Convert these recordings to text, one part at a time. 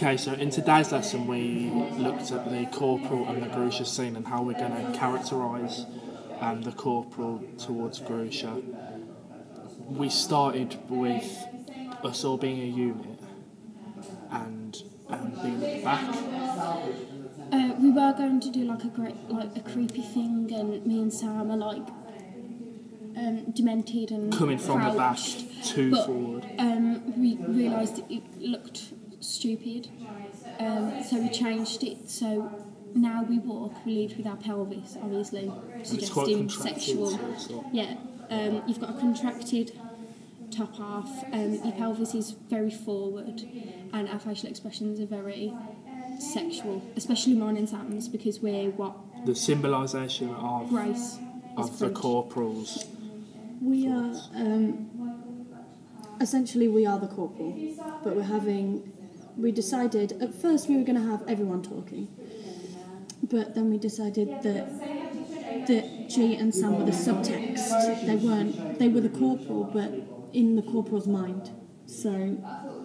Okay, so in today's lesson we looked at the corporal and the Grusha scene and how we're going to characterise the corporal towards Grusha. We started with us all being a unit and being at the back. We were going to do like a creepy thing, and me and Sam are like demented and Coming from crouched, the back to forward. We realised it looked stupid, so we changed it. So now we lead with our pelvis, obviously suggesting sexual. Yeah, you've got a contracted top half. Your pelvis is very forward, and our facial expressions are very sexual, especially mine and Sam's, because we're the symbolisation of grace of the corporals. We are essentially we are the corporal, but we decided at first we were going to have everyone talking, but then we decided that G and Sam were the subtext. They were the corporal, but in the corporal's mind. So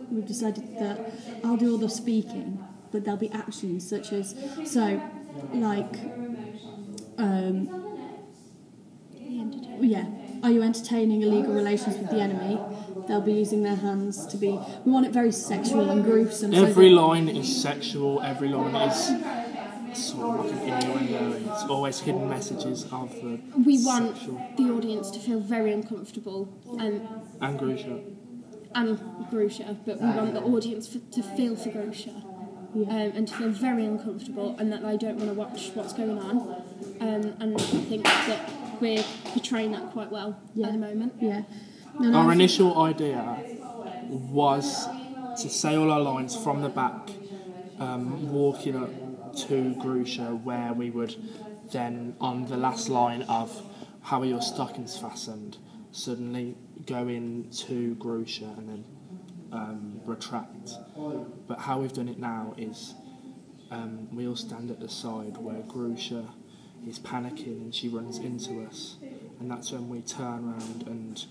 we've decided that I'll do all the speaking, but there'll be actions such as are you entertaining illegal relations with the enemy? They'll be using their hands to be. We want it very sexual and gruesome. Every line is sexual. Every line is sort of like an innuendo, and it's always hidden messages of the. We want the audience to feel very uncomfortable and Grusha. And Grusha, but we want the audience to feel for Grusha. Yeah. And to feel very uncomfortable, and that they don't want to watch what's going on. And I think that we're portraying that quite well at the moment. Yeah. Our initial idea was to say all our lines from the back, walking up to Grusha, where we would then, on the last line of "How are your stockings fastened?" suddenly go into Grusha and then retract. But how we've done it now is we all stand at the side where Grusha is panicking and she runs into us, and that's when we turn around and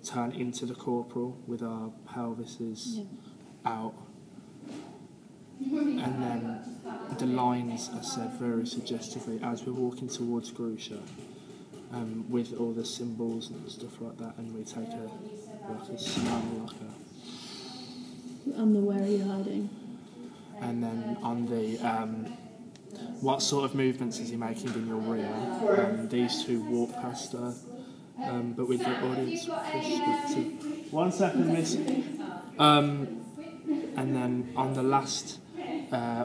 turn into the corporal with our pelvises out, and then the lines are said very suggestively as we're walking towards Grusha, with all the symbols and stuff like that, and we take a smell like a. I'm the where are you hiding? And then on the what sort of movements is he making in your rear? These two walk past her, but with the audience perspective. 1 second, miss. And then on the last,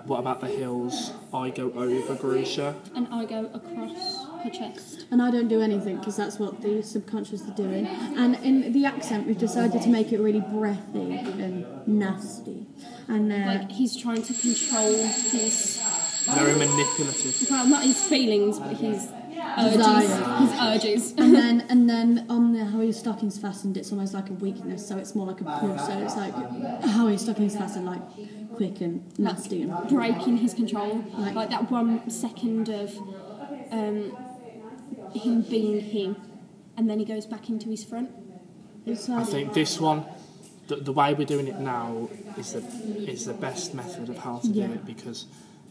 what about the hills? I go over Grusha. And I go across her chest. And I don't do anything because that's what the subconscious are doing. And in the accent, we've decided to make it really breathy and nasty. And like he's trying to control his. Very manipulative. Well, not his feelings, but his urges. And then on the how are your stockings fastened, it's almost like a weakness, so it's more like a pull. So it's like how are your stockings fastened, like quick and nasty and breaking his control. Like that 1 second of him being him, and then he goes back into his front. I think this one, the way we're doing it now is the best method of how to do it, because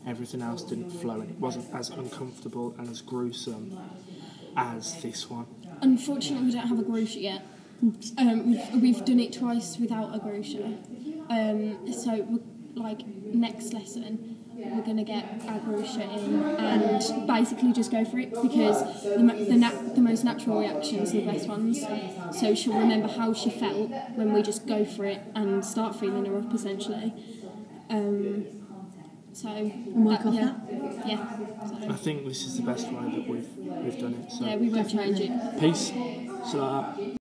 everything else didn't flow and it wasn't as uncomfortable and as gruesome as this one. Unfortunately, we don't have a Grusha yet. We've done it twice without a Grusha. So, like, next lesson, we're going to get our Grusha in and basically just go for it, because the most natural reactions are the best ones. So she'll remember how she felt when we just go for it and start feeling her up, essentially. So that. Yeah. So. I think this is the best way that we've done it. So. Yeah, we won't change it. Peace.